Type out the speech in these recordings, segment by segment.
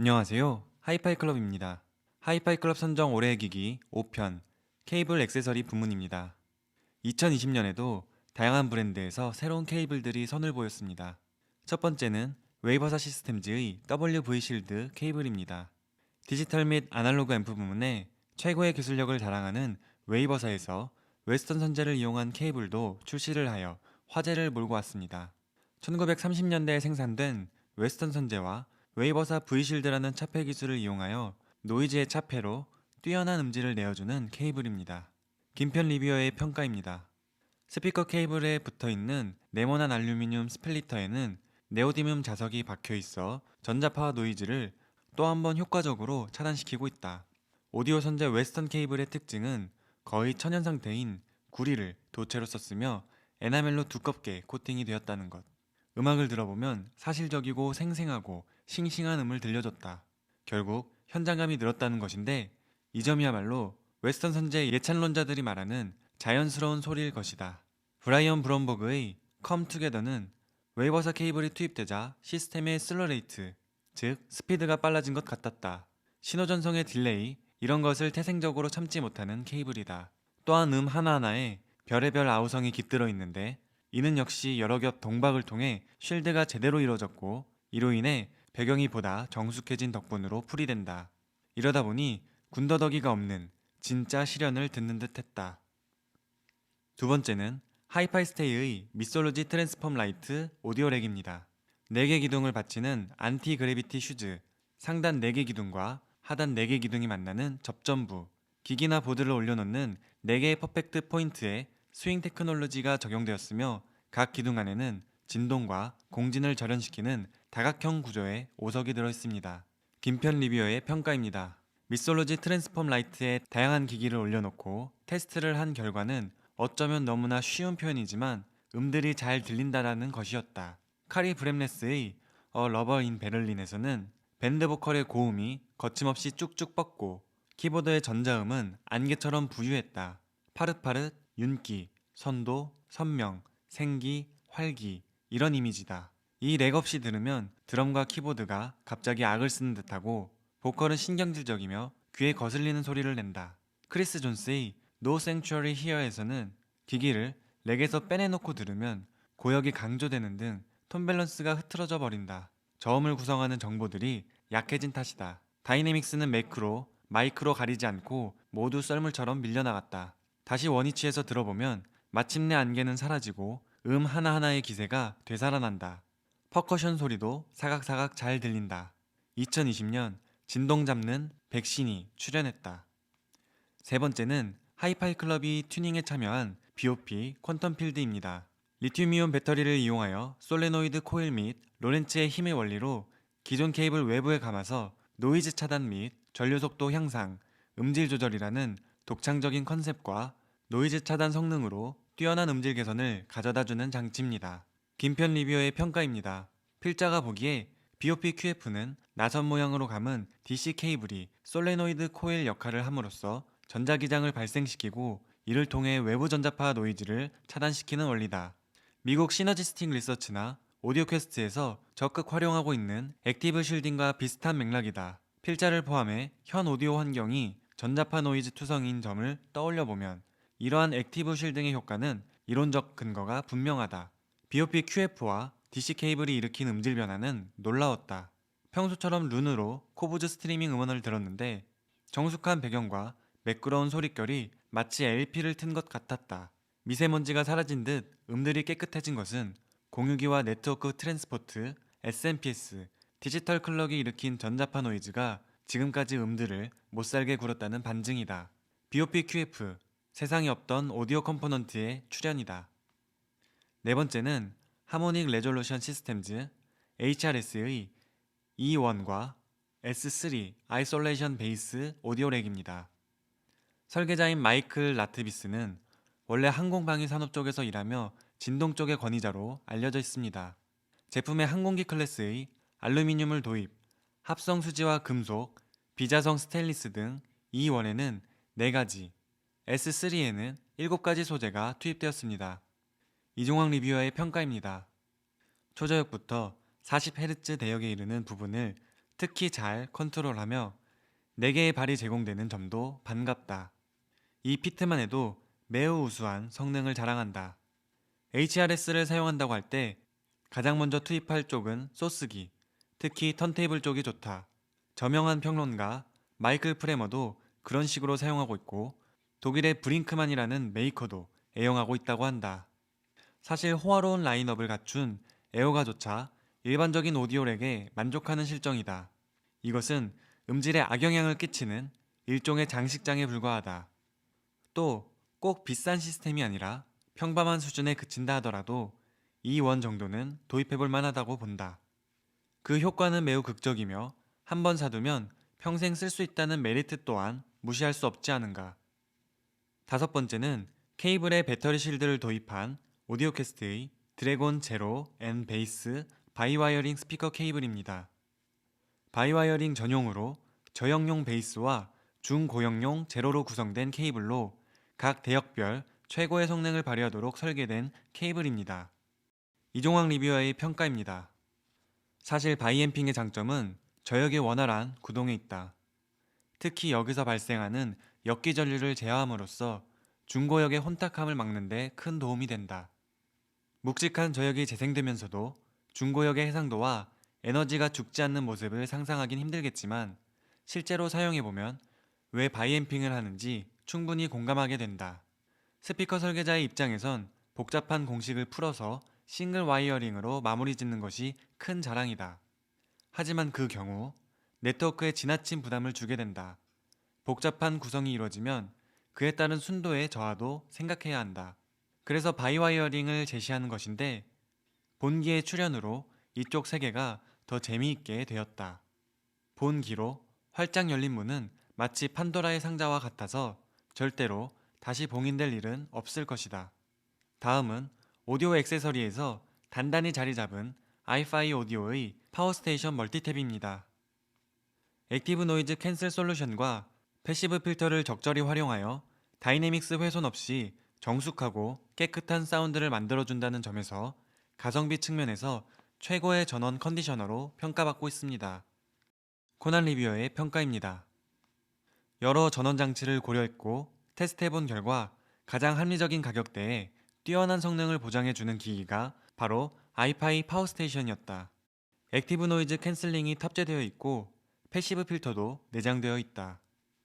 안녕하세요. 하이파이 클럽입니다. 하이파이 클럽 선정 올해의 기기 5편 케이블 액세서리 부문입니다. 2020년에도 다양한 브랜드에서 새로운 케이블들이 선을 보였습니다. 첫 번째는 웨이버사 시스템즈의 WV 실드 케이블입니다. 디지털 및 아날로그 앰프 부문에 최고의 기술력을 자랑하는 웨이버사에서 웨스턴 선재를 이용한 케이블도 출시를 하여 화제를 몰고 왔습니다. 1930년대에 생산된 웨스턴 선재와 웨이버사 V실드라는 차폐 기술을 이용하여 노이즈의 차폐로 뛰어난 음질을 내어주는 케이블입니다. 김편 리뷰어의 평가입니다. 스피커 케이블에 붙어있는 네모난 알루미늄 스플리터에는 네오디뒻 자석이 박혀있어 전자파와 노이즈를 또 한 번 효과적으로 차단시키고 있다. 오디오 선재 웨스턴 케이블의 특징은 거의 천연 상태인 구리를 도체로 썼으며 에나멜로 두껍게 코팅이 되었다는 것. 음악을 들어보면 사실적이고 생생하고 싱싱한 음을 들려줬다. 결국 현장감이 늘었다는 것인데 이 점이야말로 웨스턴 선재 예찬론자들이 말하는 자연스러운 소리일 것이다. 브라이언 브롬버그의 Come Together는 웨이버사 케이블이 투입되자 시스템의 슬러레이트, 즉 스피드가 빨라진 것 같았다. 신호전송의 딜레이, 이런 것을 태생적으로 참지 못하는 케이블이다. 또한 하나하나에 별의별 아우성이 깃들어 있는데 이는 역시 여러 겹 동박을 통해 쉴드가 제대로 이루어졌고 이로 인해 배경이 보다 정숙해진 덕분으로 풀이된다. 이러다 보니 군더더기가 없는 진짜 실연을 듣는 듯 했다. 두 번째는 하이파이 스테이의 미솔로지 트랜스폼 라이트 오디오 렉입니다. 4개 기둥을 받치는 안티 그래비티 슈즈, 상단 4개 기둥과 하단 4개 기둥이 만나는 접점부, 기기나 보드를 올려놓는 4개의 퍼펙트 포인트에 스윙 테크놀로지가 적용되었으며 각 기둥 안에는 진동과 공진을 절연시키는 다각형 구조의 오석이 들어있습니다. 김편 리뷰어의 평가입니다. 미솔로지 트랜스폼 라이트에 다양한 기기를 올려놓고 테스트를 한 결과는 어쩌면 너무나 쉬운 표현이지만 음들이 잘 들린다라는 것이었다. 카리 브렘네스의 A Lover in Berlin에서는 밴드 보컬의 고음이 거침없이 쭉쭉 뻗고 키보드의 전자음은 안개처럼 부유했다. 파릇파릇, 윤기, 선도, 선명, 생기, 활기 이런 이미지다. 이 렉 없이 들으면 드럼과 키보드가 갑자기 악을 쓰는 듯하고 보컬은 신경질적이며 귀에 거슬리는 소리를 낸다. 크리스 존스의 No Sanctuary Here에서는 기기를 렉에서 빼내놓고 들으면 고역이 강조되는 등 톤 밸런스가 흐트러져 버린다. 저음을 구성하는 정보들이 약해진 탓이다. 다이내믹스는 매크로, 마이크로 가리지 않고 모두 썰물처럼 밀려나갔다. 다시 원위치에서 들어보면 마침내 안개는 사라지고 하나하나의 기세가 되살아난다. 퍼커션 소리도 사각사각 잘 들린다. 2020년 진동 잡는 백신이 출연했다. 세 번째는 하이파이 클럽이 튜닝에 참여한 BOP 퀀텀 필드입니다. 리튬이온 배터리를 이용하여 솔레노이드 코일 및 로렌츠의 힘의 원리로 기존 케이블 외부에 감아서 노이즈 차단 및 전류 속도 향상, 음질 조절이라는 독창적인 컨셉과 노이즈 차단 성능으로 뛰어난 음질 개선을 가져다주는 장치입니다. 김편 리뷰어의 평가입니다. 필자가 보기에 BOP QF는 나선 모양으로 감은 DC 케이블이 솔레노이드 코일 역할을 함으로써 전자기장을 발생시키고 이를 통해 외부 전자파 노이즈를 차단시키는 원리다. 미국 시너지스틱 리서치나 오디오 퀘스트에서 적극 활용하고 있는 액티브 쉴딩과 비슷한 맥락이다. 필자를 포함해 현 오디오 환경이 전자파 노이즈 투성인 점을 떠올려보면 이러한 액티브 쉴딩의 효과는 이론적 근거가 분명하다. BOP QF와 DC 케이블이 일으킨 음질 변화는 놀라웠다. 평소처럼 룬으로 코브즈 스트리밍 음원을 들었는데 정숙한 배경과 매끄러운 소릿결이 마치 LP를 튼 것 같았다. 미세먼지가 사라진 듯 음들이 깨끗해진 것은 공유기와 네트워크 트랜스포트, SMPS, 디지털 클럭이 일으킨 전자파 노이즈가 지금까지 음들을 못살게 굴었다는 반증이다. BOP QF, 세상에 없던 오디오 컴포넌트의 출현이다. 네 번째는 하모닉 레졸루션 시스템즈 HRS의 E1과 S3 아이솔레이션 베이스 오디오 렉입니다. 설계자인 마이클 라트비스는 원래 항공방위 산업 쪽에서 일하며 진동 쪽의 권위자로 알려져 있습니다. 제품의 항공기 클래스의 알루미늄을 도입, 합성 수지와 금속, 비자성 스테인리스 등 E1에는 4가지, S3에는 7가지 소재가 투입되었습니다. 이종황 리뷰어의 평가입니다. 초저역부터 40Hz 대역에 이르는 부분을 특히 잘 컨트롤하며 4개의 발이 제공되는 점도 반갑다. 이 피트만 해도 매우 우수한 성능을 자랑한다. HRS를 사용한다고 할 때 가장 먼저 투입할 쪽은 소스기, 특히 턴테이블 쪽이 좋다. 저명한 평론가 마이클 프레머도 그런 식으로 사용하고 있고 독일의 브링크만이라는 메이커도 애용하고 있다고 한다. 사실 호화로운 라인업을 갖춘 에어가조차 일반적인 오디오렉에 만족하는 실정이다. 이것은 음질에 악영향을 끼치는 일종의 장식장에 불과하다. 또 꼭 비싼 시스템이 아니라 평범한 수준에 그친다 하더라도 이 원 정도는 도입해볼 만하다고 본다. 그 효과는 매우 극적이며 한 번 사두면 평생 쓸 수 있다는 메리트 또한 무시할 수 없지 않은가. 다섯 번째는 케이블에 배터리 실드를 도입한 오디오캐스트의 드래곤 제로 앤 베이스 바이와이어링 스피커 케이블입니다. 바이와이어링 전용으로 저역용 베이스와 중고역용 제로로 구성된 케이블로 각 대역별 최고의 성능을 발휘하도록 설계된 케이블입니다. 이종학 리뷰어의 평가입니다. 사실 바이앰핑의 장점은 저역의 원활한 구동에 있다. 특히 여기서 발생하는 역기 전류를 제어함으로써 중고역의 혼탁함을 막는 데 큰 도움이 된다. 묵직한 저역이 재생되면서도 중고역의 해상도와 에너지가 죽지 않는 모습을 상상하긴 힘들겠지만 실제로 사용해보면 왜 바이앰핑을 하는지 충분히 공감하게 된다. 스피커 설계자의 입장에선 복잡한 공식을 풀어서 싱글 와이어링으로 마무리 짓는 것이 큰 자랑이다. 하지만 그 경우 네트워크에 지나친 부담을 주게 된다. 복잡한 구성이 이루어지면 그에 따른 순도의 저하도 생각해야 한다. 그래서 바이와이어링을 제시하는 것인데 본기의 출현으로 이쪽 세계가 더 재미있게 되었다. 본기로 활짝 열린 문은 마치 판도라의 상자와 같아서 절대로 다시 봉인될 일은 없을 것이다. 다음은 오디오 액세서리에서 단단히 자리 잡은 아이파이 오디오의 파워스테이션 멀티탭입니다. 액티브 노이즈 캔슬 솔루션과 패시브 필터를 적절히 활용하여 다이내믹스 훼손 없이 정숙하고 깨끗한 사운드를 만들어준다는 점에서 가성비 측면에서 최고의 전원 컨디셔너로 평가받고 있습니다. 코난 리뷰어의 평가입니다. 여러 전원 장치를 고려했고 테스트해본 결과 가장 합리적인 가격대에 뛰어난 성능을 보장해주는 기기가 바로 아이파이 파워스테이션이었다. 액티브 노이즈 캔슬링이 탑재되어 있고 패시브 필터도 내장되어 있다.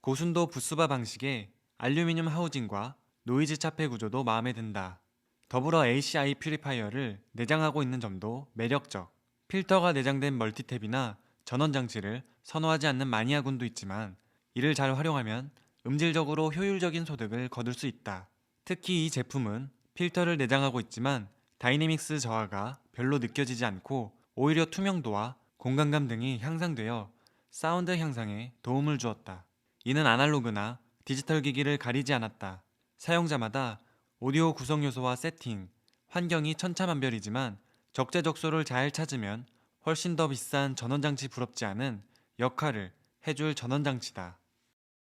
고순도 부스바 방식의 알루미늄 하우징과 노이즈 차폐 구조도 마음에 든다. 더불어 ACI 퓨리파이어를 내장하고 있는 점도 매력적. 필터가 내장된 멀티탭이나 전원 장치를 선호하지 않는 마니아군도 있지만 이를 잘 활용하면 음질적으로 효율적인 소득을 거둘 수 있다. 특히 이 제품은 필터를 내장하고 있지만 다이내믹스 저하가 별로 느껴지지 않고 오히려 투명도와 공간감 등이 향상되어 사운드 향상에 도움을 주었다. 이는 아날로그나 디지털 기기를 가리지 않았다. 사용자마다 오디오 구성 요소와 세팅, 환경이 천차만별이지만 적재적소를 잘 찾으면 훨씬 더 비싼 전원장치 부럽지 않은 역할을 해줄 전원장치다.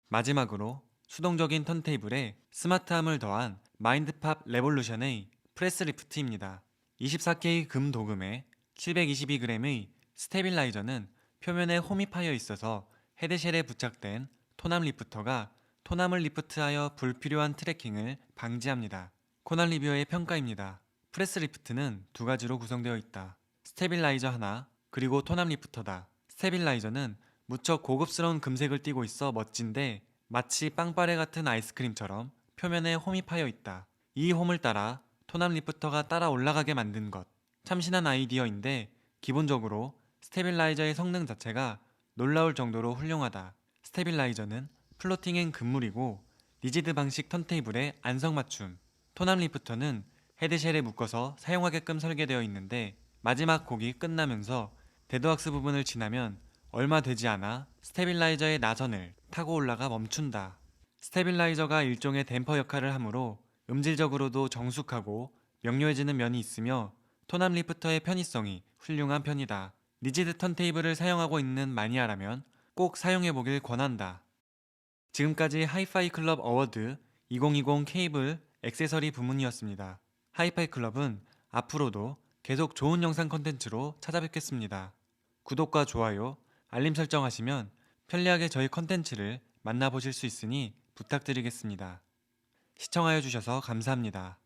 마지막으로 수동적인 턴테이블에 스마트함을 더한 마인드팝 레볼루션의 프레스 리프트입니다. 24K 금 도금에 722g의 스테빌라이저는 표면에 홈이 파여 있어서 헤드쉘에 부착된 토남 리프터가 토남을 리프트하여 불필요한 트래킹을 방지합니다. 코난 리뷰어의 평가입니다. 프레스 리프트는 두 가지로 구성되어 있다. 스테빌라이저 하나, 그리고 토남 리프터다. 스테빌라이저는 무척 고급스러운 금색을 띠고 있어 멋진데 마치 빵빠레 같은 아이스크림처럼 표면에 홈이 파여 있다. 이 홈을 따라 토남 리프터가 따라 올라가게 만든 것. 참신한 아이디어인데 기본적으로 스테빌라이저의 성능 자체가 놀라울 정도로 훌륭하다. 스테빌라이저는 플로팅행 금물이고 리지드 방식 턴테이블에 안성맞춤. 토남 리프터는 헤드쉘에 묶어서 사용하게끔 설계되어 있는데 마지막 곡이 끝나면서 데드왁스 부분을 지나면 얼마 되지 않아 스테빌라이저의 나선을 타고 올라가 멈춘다. 스테빌라이저가 일종의 댐퍼 역할을 하므로 음질적으로도 정숙하고 명료해지는 면이 있으며 토남 리프터의 편의성이 훌륭한 편이다. 리지드 턴테이블을 사용하고 있는 마니아라면 꼭 사용해보길 권한다. 지금까지 하이파이 클럽 어워드 2020 케이블 액세서리 부문이었습니다. 하이파이 클럽은 앞으로도 계속 좋은 영상 컨텐츠로 찾아뵙겠습니다. 구독과 좋아요, 알림 설정하시면 편리하게 저희 컨텐츠를 만나보실 수 있으니 부탁드리겠습니다. 시청하여 주셔서 감사합니다.